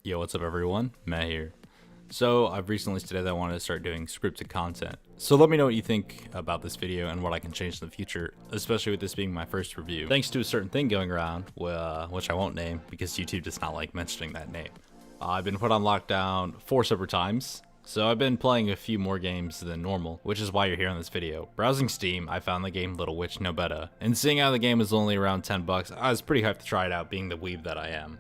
Yo, what's up everyone? Matt here. So I've recently stated that I wanted to start doing scripted content. So let me know what you think about this video and what I can change in the future, especially with this being my first review. Thanks to a certain thing going around, which I won't name because YouTube does not like mentioning that name. I've been put on lockdown 4 separate times. So I've been playing a few more games than normal, which is why you're here on this video. Browsing Steam, I found the game Little Witch Nobeta, and seeing how the game is only around 10 bucks, I was pretty hyped to try it out being the weeb that I am.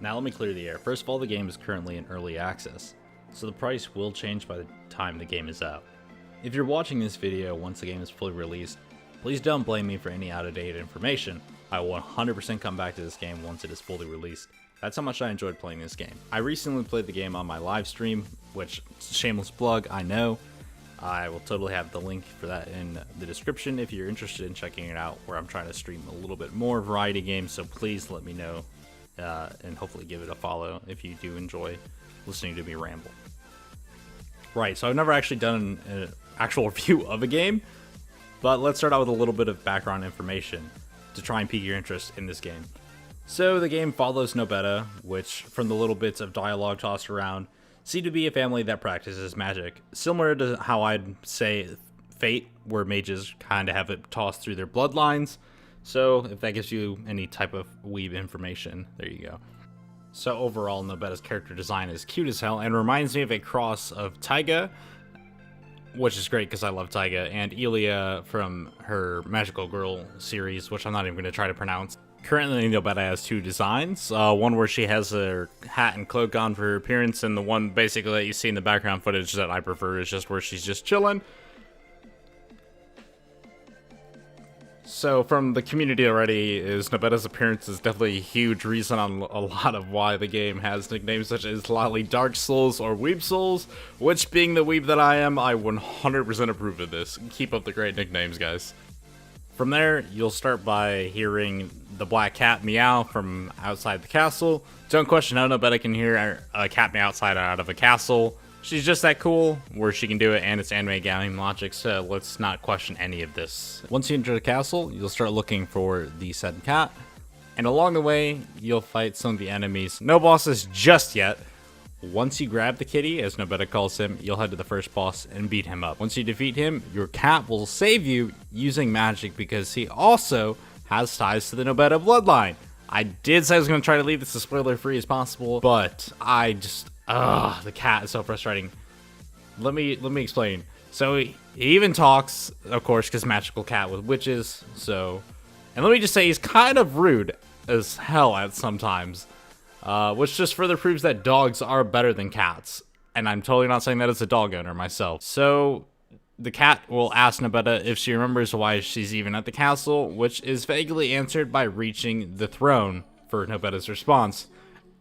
Now let me clear the air. First of all, the game is currently in early access, so the price will change by the time the game is out. If you're watching this video once the game is fully released, please don't blame me for any out-of-date information. I will 100% come back to this game once it is fully released. That's how much I enjoyed playing this game. I recently played the game on my live stream, which, shameless plug, I know. I will totally have the link for that in the description if you're interested in checking it out, where I'm trying to stream a little bit more variety games, so please let me know. And hopefully give it a follow if you do enjoy listening to me ramble. Right, so I've never actually done an actual review of a game, but let's start out with a little bit of background information to try and pique your interest in this game. So the game follows Nobeta, which, from the little bits of dialogue tossed around, seem to be a family that practices magic, similar to how I'd say Fate, where mages kind of have it tossed through their bloodlines. So if that gives you any type of weeb information, there you go. So overall, Nobeta's character design is cute as hell and reminds me of a cross of Taiga, which is great because I love Taiga, and Elia from her Magical Girl series, which I'm not even going to try to pronounce. Currently, Nobeta has 2 designs, one where she has her hat and cloak on for her appearance, and the one basically that you see in the background footage that I prefer is just where she's just chilling. So from the community already, is Nobeta's appearance is definitely a huge reason on a lot of why the game has nicknames such as Lolly Dark Souls or Weeb Souls, which, being the weeb that I am, I 100% approve of this. Keep up the great nicknames, guys. From there, you'll start by hearing the black cat meow from outside the castle. Don't question how Nobeta can hear a cat meow outside out of a castle. She's just that cool, where she can do it, and it's anime gaming logic, so let's not question any of this. Once you enter the castle, you'll start looking for the said cat, and along the way, you'll fight some of the enemies. No bosses just yet. Once you grab the kitty, as Nobeta calls him, you'll head to the first boss and beat him up. Once you defeat him, your cat will save you using magic because he also has ties to the Nobeta bloodline. I did say I was going to try to leave this as spoiler-free as possible, but the cat is so frustrating. Let me explain. So he even talks, of course, because magical cat with witches. So, and let me just say he's kind of rude as hell at sometimes, which just further proves that dogs are better than cats. And I'm totally not saying that as a dog owner myself. So the cat will ask Nobeta if she remembers why she's even at the castle, which is vaguely answered by reaching the throne for Nobeta's response.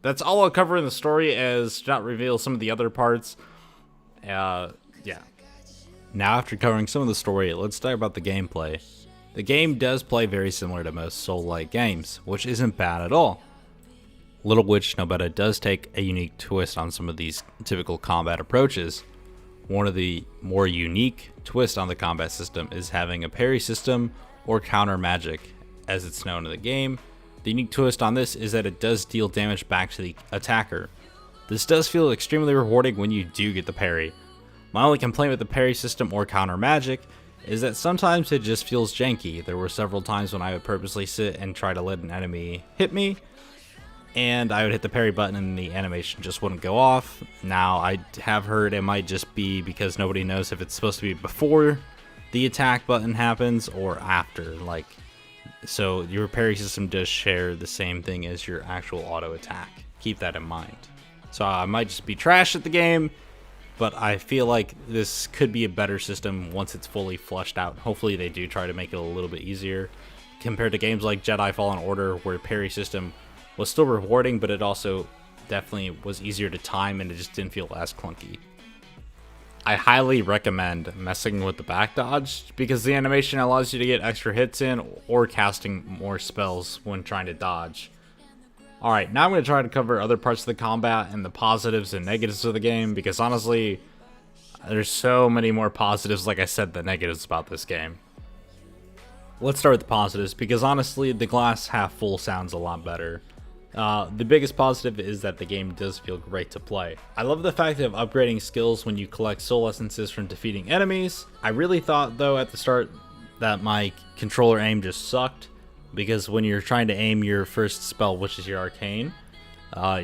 That's all I'll cover in the story, as to not reveal some of the other parts. Yeah. Now, after covering some of the story, let's talk about the gameplay. The game does play very similar to most Soul-like games, which isn't bad at all. Little Witch Nobeta does take a unique twist on some of these typical combat approaches. One of the more unique twists on the combat system is having a parry system, or counter magic, as it's known in the game. The unique twist on this is that it does deal damage back to the attacker. This does feel extremely rewarding when you do get the parry. My only complaint with the parry system or counter magic is that sometimes it just feels janky. There were several times when I would purposely sit and try to let an enemy hit me, and I would hit the parry button and the animation just wouldn't go off. Now, I have heard it might just be because nobody knows if it's supposed to be before the attack button happens or after, so your parry system does share the same thing as your actual auto attack. Keep that in mind. So I might just be trash at the game, but I feel like this could be a better system once it's fully fleshed out. Hopefully they do try to make it a little bit easier compared to games like Jedi Fallen Order, where parry system was still rewarding, but it also definitely was easier to time and it just didn't feel as clunky. I highly recommend messing with the back dodge because the animation allows you to get extra hits in or casting more spells when trying to dodge. Alright, now I'm going to try to cover other parts of the combat and the positives and negatives of the game, because honestly, there's so many more positives, like I said, than negatives about this game. Let's start with the positives, because honestly, the glass half full sounds a lot better. The biggest positive is that the game does feel great to play. I love the fact of upgrading skills when you collect soul essences from defeating enemies. I really thought though at the start that my controller aim just sucked, because when you're trying to aim your first spell, which is your arcane,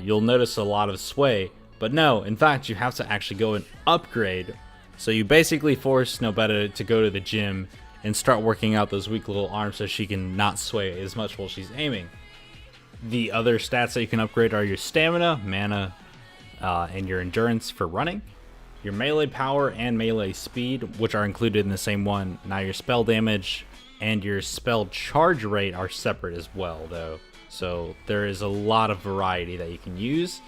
you'll notice a lot of sway. But no, in fact, you have to actually go and upgrade. So you basically force Nobeta to go to the gym and start working out those weak little arms so she can not sway as much while she's aiming. The other stats that you can upgrade are your stamina, mana, and your endurance for running, your melee power and melee speed, which are included in the same one. Now your spell damage and your spell charge rate are separate as well, though. So there is a lot of variety that you can use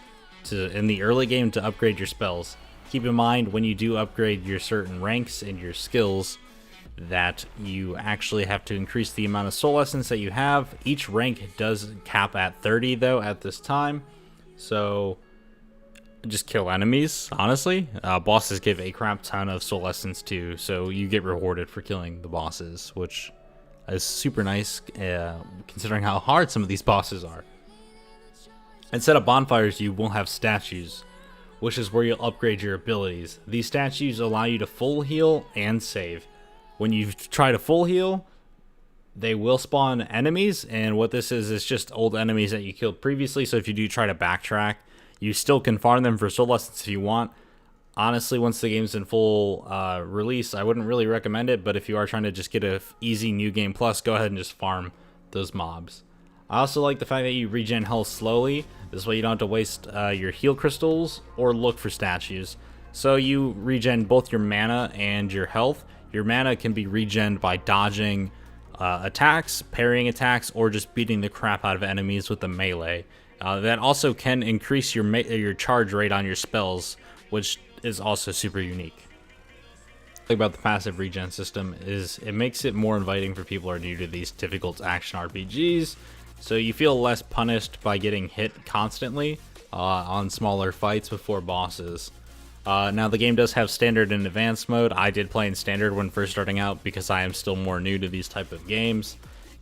in the early game to upgrade your spells. Keep in mind when you do upgrade your certain ranks and your skills that you actually have to increase the amount of soul essence that you have. Each rank does cap at 30 though at this time, so just kill enemies, honestly. Bosses give a crap ton of soul essence too, so you get rewarded for killing the bosses, which is super nice considering how hard some of these bosses are. Instead of bonfires, you will have statues, which is where you'll upgrade your abilities. These statues allow you to full heal and save. When you try to full heal, they will spawn enemies, and what this is just old enemies that you killed previously, so if you do try to backtrack, you still can farm them for soul essence if you want. Honestly, once the game's in full release, I wouldn't really recommend it, but if you are trying to just get a easy new game plus, go ahead and just farm those mobs. I also like the fact that you regen health slowly. This way you don't have to waste your heal crystals or look for statues. So you regen both your mana and your health. Your mana can be regened by dodging attacks, parrying attacks, or just beating the crap out of enemies with the melee. That also can increase your charge rate on your spells, which is also super unique. The thing about the passive regen system is it makes it more inviting for people who are new to these difficult action RPGs. So you feel less punished by getting hit constantly on smaller fights before bosses. Now the game does have standard and advanced mode. I did play in standard when first starting out because I am still more new to these type of games.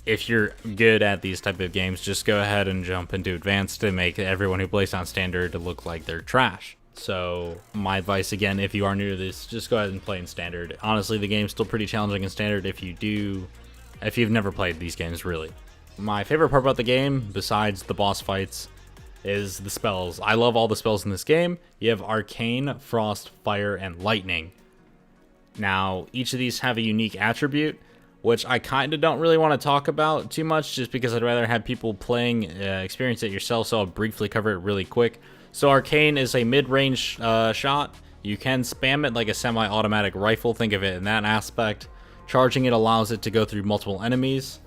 If you're good at these type of games, just go ahead and jump into advanced to make everyone who plays on standard to look like they're trash. So my advice again, if you are new to this, just go ahead and play in standard. Honestly, the game's still pretty challenging in standard if you've never played these games really. My favorite part about the game, besides the boss fights, is the spells. I love all the spells in this game. You have Arcane, Frost, Fire, and Lightning. Now, each of these have a unique attribute, which I kind of don't really want to talk about too much, just because I'd rather have people playing experience it yourself, so I'll briefly cover it really quick. So Arcane is a mid-range shot. You can spam it like a semi-automatic rifle, think of it in that aspect. Charging it allows it to go through multiple enemies.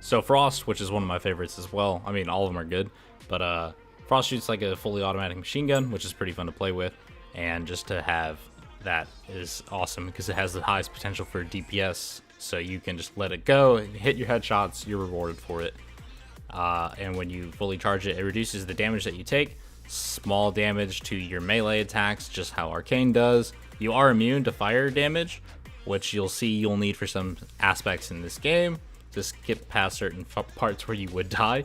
So Frost, which is one of my favorites as well. I mean, all of them are good, but Frost shoots like a fully automatic machine gun, which is pretty fun to play with, and just to have that is awesome because it has the highest potential for DPS, so you can just let it go and hit your headshots, you're rewarded for it. And when you fully charge it, it reduces the damage that you take, small damage to your melee attacks, just how Arcane does. You are immune to fire damage, which you'll see you'll need for some aspects in this game to skip past certain parts where you would die.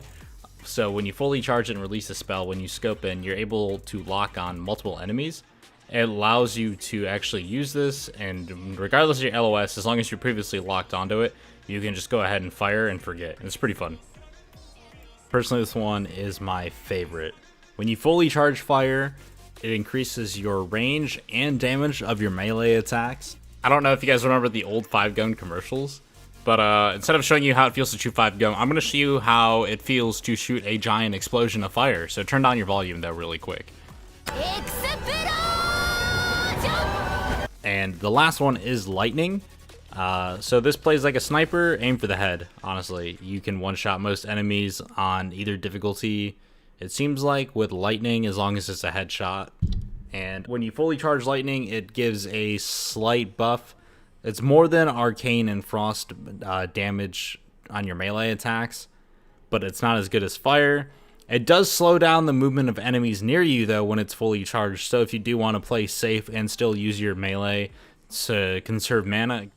So when you fully charge it and release a spell, when you scope in, you're able to lock on multiple enemies. It allows you to actually use this, and regardless of your LOS, as long as you're previously locked onto it, you can just go ahead and fire and forget. It's pretty fun. Personally, this one is my favorite. When you fully charge fire, it increases your range and damage of your melee attacks. I don't know if you guys remember the old 5-gun commercials, but instead of showing you how it feels to shoot 5-gun, I'm going to show you how it feels to shoot a giant explosion of fire. So turn down your volume though really quick. And the last one is Lightning. So this plays like a sniper, aim for the head, honestly. You can one-shot most enemies on either difficulty, it seems like, with Lightning, as long as it's a headshot. And when you fully charge Lightning, it gives a slight buff. It's more than Arcane and Frost damage on your melee attacks, but it's not as good as Fire. It does slow down the movement of enemies near you, though, when it's fully charged. So if you do want to play safe and still use your melee to conserve mana,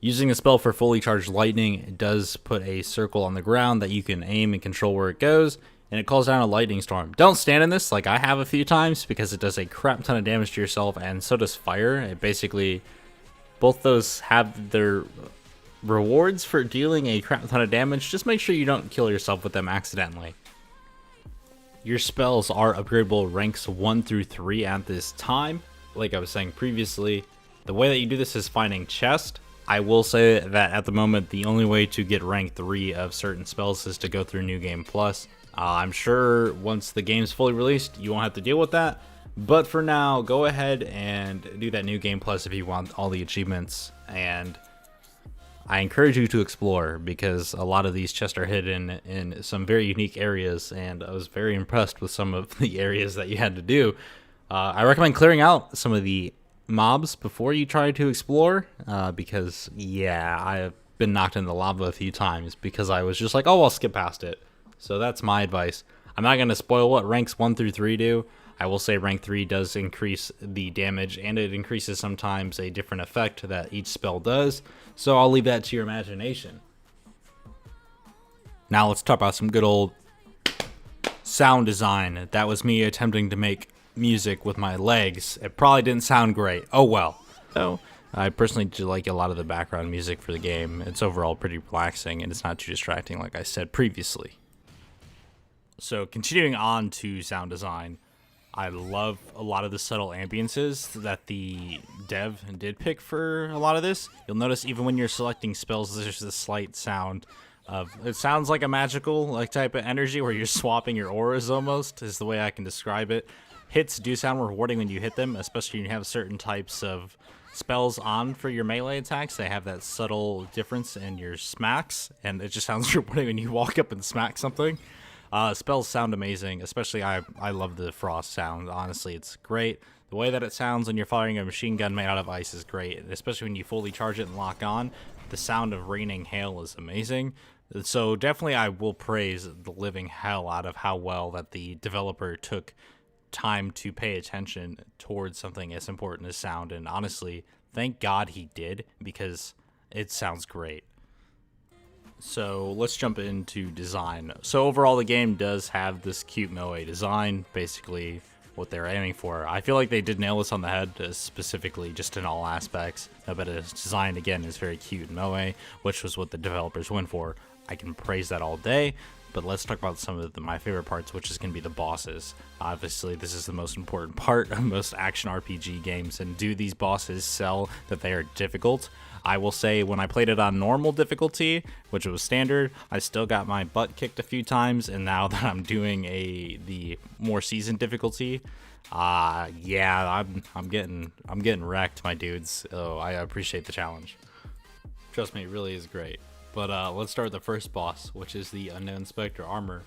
Using a spell for fully charged lightning, it does put a circle on the ground that you can aim and control where it goes, and it calls down a lightning storm. Don't stand in this like I have a few times because it does a crap ton of damage to yourself, and so does fire. It basically, both those have their rewards for dealing a crap ton of damage. Just make sure you don't kill yourself with them accidentally. Your spells are upgradable ranks 1 through 3 at this time. Like I was saying previously, the way that you do this is finding chest. I will say that at the moment, the only way to get rank 3 of certain spells is to go through New Game Plus. I'm sure once the game's fully released, you won't have to deal with that. But for now, go ahead and do that New Game Plus if you want all the achievements. And I encourage you to explore because a lot of these chests are hidden in some very unique areas. And I was very impressed with some of the areas that you had to do. I recommend clearing out some of the mobs before you try to explore, because yeah, I have been knocked into lava a few times because I was just like, oh, I'll skip past it. So that's my advice. I'm not going to spoil what ranks 1 through 3 do. I will say rank 3 does increase the damage, and it increases sometimes a different effect that each spell does, so I'll leave that to your imagination. Now let's talk about some good old sound design. That was me attempting to make music with my legs. It probably didn't sound great. Oh well. So I personally do like a lot of the background music for the game. It's overall pretty relaxing and it's not too distracting like I said previously. So continuing on to sound design, I love a lot of the subtle ambiences that the dev did pick for a lot of this. You'll notice even when you're selecting spells, there's this slight sound of, it sounds like a magical like type of energy where you're swapping your auras almost, is the way I can describe it. Hits do sound rewarding when you hit them, especially when you have certain types of spells on for your melee attacks. They have that subtle difference in your smacks, and it just sounds rewarding when you walk up and smack something. Spells sound amazing, especially I love the frost sound. Honestly, it's great. The way that it sounds when you're firing a machine gun made out of ice is great, especially when you fully charge it and lock on. The sound of raining hail is amazing. So definitely I will praise the living hell out of how well that the developer took time to pay attention towards something as important as sound, and honestly, thank God he did, because it sounds great. So let's jump into design. So overall, the game does have this cute moe design, basically what they're aiming for. I feel like they did nail this on the head, specifically just in all aspects. Nobeta's design, again, is very cute and moe, which was what the developers went for. I can praise that all day. But let's talk about some of my favorite parts, which is going to be the bosses. Obviously, this is the most important part of most action RPG games, and do these bosses sell that they are difficult? I will say when I played it on normal difficulty, which was standard, I still got my butt kicked a few times, and now that I'm doing the more seasoned difficulty, yeah, I'm getting wrecked, my dudes. Oh, I appreciate the challenge. Trust me, it really is great. But let's start with the first boss, which is the Unknown Spectre Armor.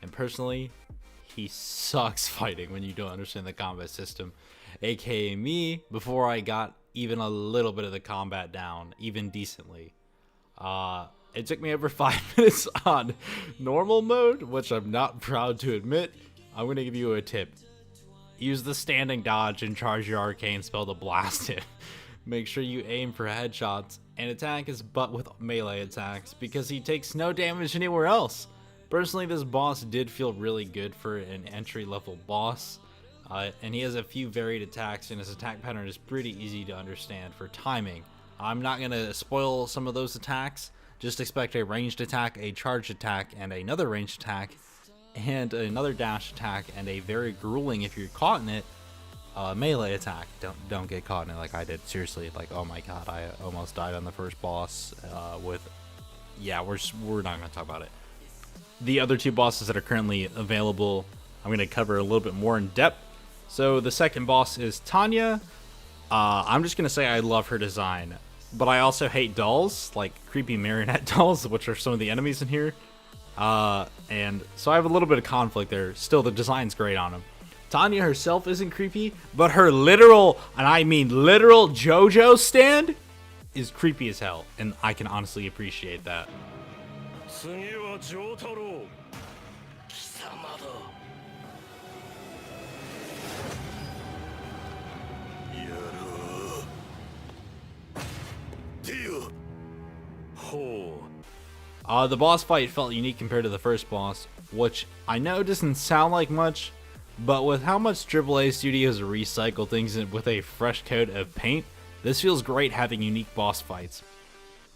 And personally, he sucks fighting when you don't understand the combat system. AKA me, before I got even a little bit of the combat down, even decently. It took me over 5 minutes on normal mode, which I'm not proud to admit. I'm going to give you a tip. Use the standing dodge and charge your arcane spell to blast him. Make sure you aim for headshots and attack his butt with melee attacks because he takes no damage anywhere else. Personally, this boss did feel really good for an entry-level boss, and he has a few varied attacks, and his attack pattern is pretty easy to understand for timing. I'm not going to spoil some of those attacks. Just expect a ranged attack, a charged attack, and another ranged attack, and another dash attack, and a very grueling, if you're caught in it, melee attack. Don't get caught in it like I did. Seriously, like, oh my god, I almost died on the first boss yeah, we're not going to talk about it. The other two bosses that are currently available, I'm going to cover a little bit more in depth. So the second boss is Tanya. I'm just going to say I love her design, but I also hate dolls, like creepy marionette dolls, which are some of the enemies in here. And so I have a little bit of conflict there. Still, the design's great on them. Tanya herself isn't creepy, but her literal, and I mean literal, JoJo stand is creepy as hell, and I can honestly appreciate that. The boss fight felt unique compared to the first boss, which I know doesn't sound like much, but with how much AAA studios recycle things with a fresh coat of paint, this feels great having unique boss fights.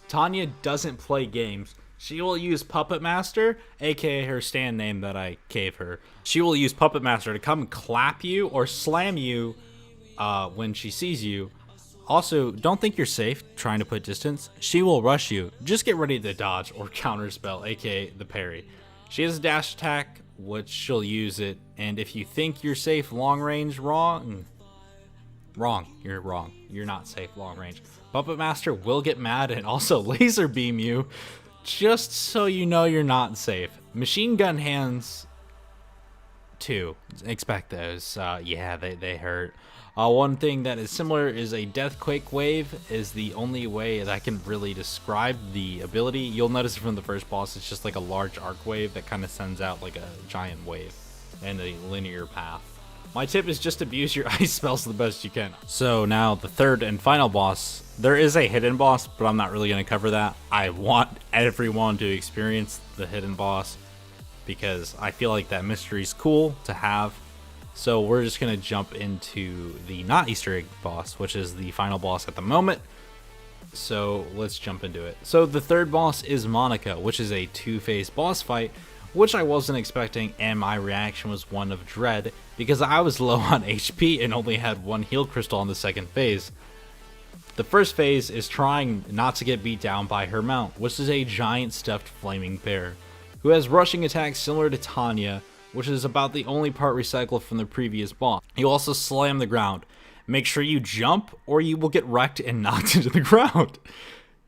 Tanya doesn't play games. She will use Puppet Master, aka her stand name that I gave her. She will use Puppet Master to come clap you or slam you when she sees you. Also, don't think you're safe trying to put distance. She will rush you. Just get ready to dodge or counterspell, aka the parry. She has a dash attack, which she'll use it, and if you think you're safe long range, wrong. You're wrong. You're not safe long range. Puppet Master will get mad and also laser beam you, just so you know you're not safe. Machine gun hands, too. Expect those. Yeah, they hurt. One thing that is similar is a Deathquake wave is the only way that I can really describe the ability. You'll notice from the first boss, it's just like a large arc wave that kind of sends out like a giant wave and a linear path. My tip is just abuse your ice spells the best you can. So now the third and final boss. There is a hidden boss, but I'm not really going to cover that. I want everyone to experience the hidden boss because I feel like that mystery is cool to have. So we're just going to jump into the not Easter egg boss, which is the final boss at the moment. So let's jump into it. So the third boss is Monica, which is a two-phase boss fight, which I wasn't expecting, and my reaction was one of dread because I was low on HP and only had one heal crystal on the second phase. The first phase is trying not to get beat down by her mount, which is a giant stuffed flaming bear, who has rushing attacks similar to Tanya, which is about the only part recycled from the previous boss. He'll also slam the ground. Make sure you jump or you will get wrecked and knocked into the ground.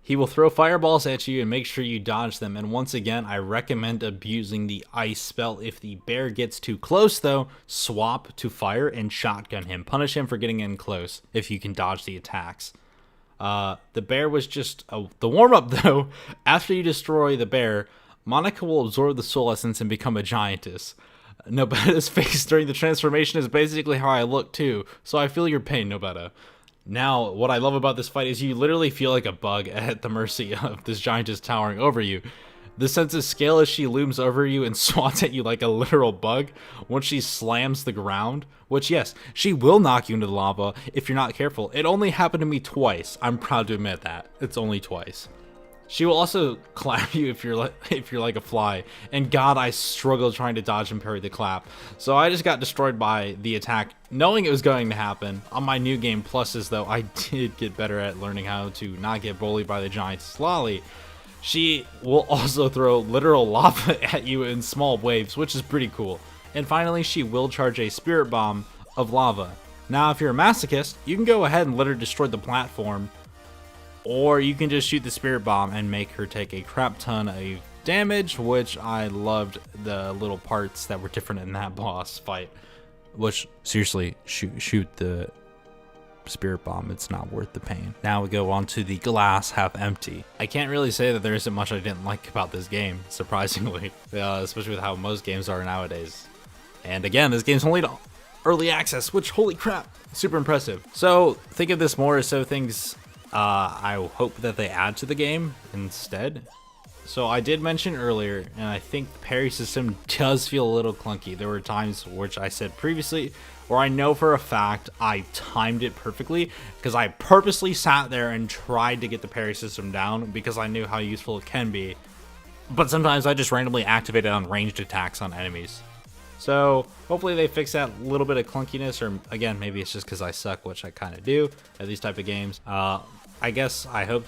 He will throw fireballs at you and make sure you dodge them, and once again I recommend abusing the ice spell. If the bear gets too close though, swap to fire and shotgun him. Punish him for getting in close if you can dodge the attacks. The bear was just the warm-up though. After you destroy the bear, Monica will absorb the soul essence and become a giantess. Nobeta's face during the transformation is basically how I look too, so I feel your pain, Nobeta. Now, what I love about this fight is you literally feel like a bug at the mercy of this giantess towering over you. The sense of scale as she looms over you and swats at you like a literal bug once she slams the ground, which yes, she will knock you into the lava if you're not careful. It only happened to me twice. I'm proud to admit that. It's only twice. She will also clap you if you're like a fly, and God, I struggled trying to dodge and parry the clap. So I just got destroyed by the attack, knowing it was going to happen. On my new game pluses though, I did get better at learning how to not get bullied by the giant Lolly. She will also throw literal lava at you in small waves, which is pretty cool. And finally, she will charge a spirit bomb of lava. Now, if you're a masochist, you can go ahead and let her destroy the platform, or you can just shoot the spirit bomb and make her take a crap ton of damage, which I loved the little parts that were different in that boss fight. Which, seriously, shoot the spirit bomb, it's not worth the pain. Now we go on to the glass half empty. I can't really say that there isn't much I didn't like about this game, surprisingly, especially with how most games are nowadays. And again, this game's only early access, which, holy crap, super impressive. So think of this more as so things I hope that they add to the game instead. So I did mention earlier, and I think the parry system does feel a little clunky. There were times which I said previously where I know for a fact I timed it perfectly because I purposely sat there and tried to get the parry system down because I knew how useful it can be. But sometimes I just randomly activate it on ranged attacks on enemies. So hopefully they fix that little bit of clunkiness, or again, maybe it's just because I suck, which I kind of do at these type of games. I hope,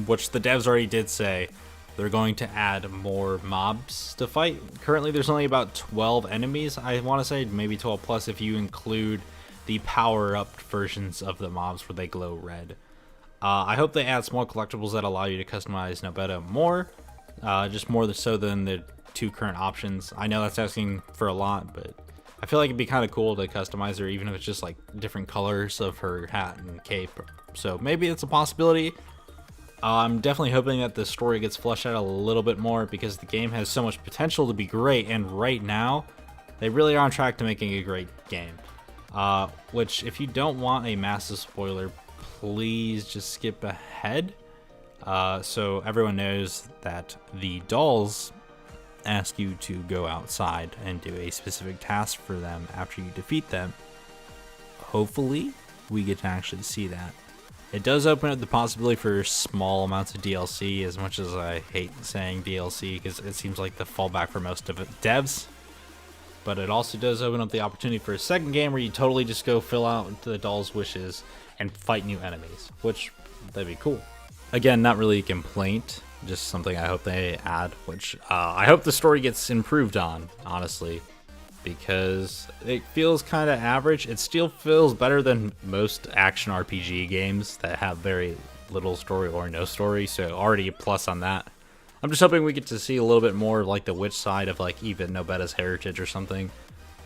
which the devs already did say, they're going to add more mobs to fight. Currently there's only about 12 enemies, I want to say, maybe 12 plus if you include the power-up versions of the mobs where they glow red. I hope they add small collectibles that allow you to customize Nobeta more, just more so than the two current options. I know that's asking for a lot, but I feel like it'd be kind of cool to customize her, even if it's just like different colors of her hat and cape. So maybe it's a possibility. I'm definitely hoping that the story gets fleshed out a little bit more because the game has so much potential to be great, and right now they really are on track to making a great game. Which, if you don't want a massive spoiler, please just skip ahead. So everyone knows that the dolls ask you to go outside and do a specific task for them after you defeat them. Hopefully, we get to actually see that. It does open up the possibility for small amounts of DLC, as much as I hate saying DLC because it seems like the fallback for most of it devs. But it also does open up the opportunity for a second game where you totally just go fill out the doll's wishes and fight new enemies, which that'd be cool. Again, not really a complaint, just something I hope they add, which I hope the story gets improved on, honestly, because it feels kind of average. It still feels better than most action RPG games that have very little story or no story, so already a plus on that. I'm just hoping we get to see a little bit more of like the witch side of like even Nobeta's heritage or something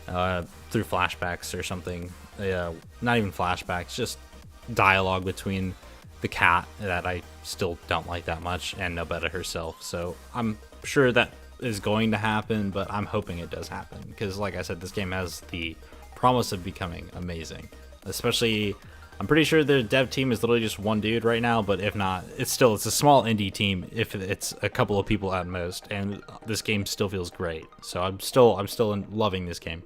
through flashbacks or something. Not even flashbacks, just dialogue between the cat that I still don't like that much and Nobeta herself. So I'm sure that is going to happen, but I'm hoping it does happen because, like I said, this game has the promise of becoming amazing. Especially, I'm pretty sure the dev team is literally just one dude right now, but if not, it's a small indie team if it's a couple of people at most, and this game still feels great. So I'm still loving this game.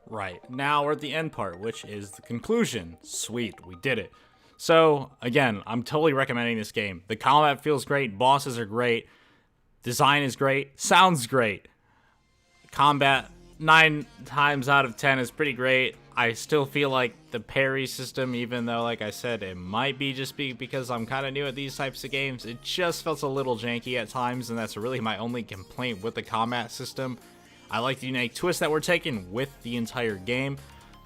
Right, now we're at the end part, which is the conclusion. Sweet, we did it. So, again, I'm totally recommending this game. The combat feels great, bosses are great, design is great, sounds great. Combat, 9 times out of 10 is pretty great. I still feel like the parry system, even though, like I said, it might be just because I'm kind of new at these types of games, it just felt a little janky at times, and that's really my only complaint with the combat system. I like the unique twist that we're taking with the entire game.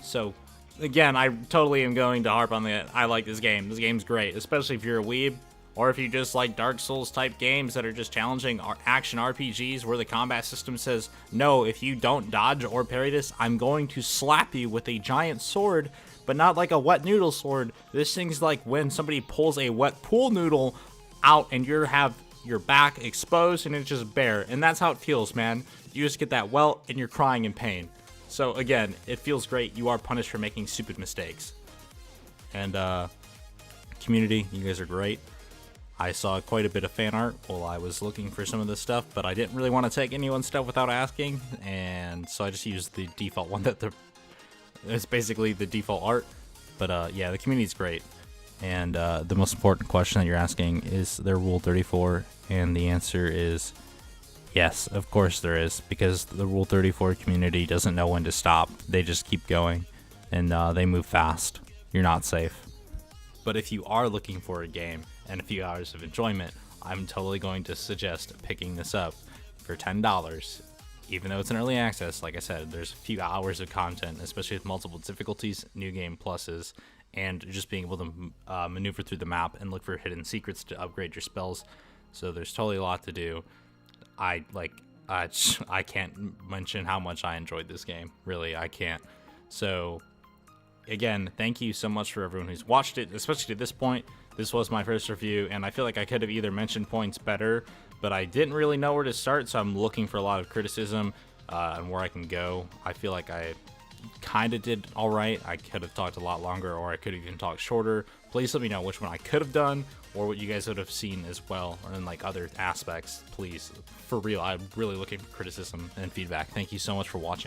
So, again, I totally am going to harp on that. I like this game. This game's great, especially if you're a weeb, or if you just like Dark Souls type games that are just challenging action RPGs where the combat system says, no, if you don't dodge or parry this, I'm going to slap you with a giant sword, but not like a wet noodle sword. This thing's like when somebody pulls a wet pool noodle out and you have your back exposed and it's just bare. And that's how it feels, man. You just get that welt and you're crying in pain. So again, it feels great. You are punished for making stupid mistakes. And community, you guys are great. I saw quite a bit of fan art while I was looking for some of this stuff, but I didn't really want to take anyone's stuff without asking, and so I just used the default one it's basically the default art. But yeah, the community's great. And the most important question that you're asking, is there Rule 34? And the answer is yes, of course there is, because the Rule 34 community doesn't know when to stop. They just keep going, and they move fast. You're not safe. But if you are looking for a game and a few hours of enjoyment, I'm totally going to suggest picking this up for $10. Even though it's an early access, like I said, there's a few hours of content, especially with multiple difficulties, new game pluses, and just being able to maneuver through the map and look for hidden secrets to upgrade your spells. So there's totally a lot to do. I can't mention how much I enjoyed this game. Really, I can't. So again, thank you so much for everyone who's watched it, especially to this point. This was my first review, and I feel like I could have either mentioned points better, but I didn't really know where to start, so I'm looking for a lot of criticism and where I can go. I feel like I kind of did all right. I could have talked a lot longer, or I could have even talked shorter. Please let me know which one I could have done, or what you guys would have seen as well, or in like other aspects. Please, for real, I'm really looking for criticism and feedback. Thank you so much for watching.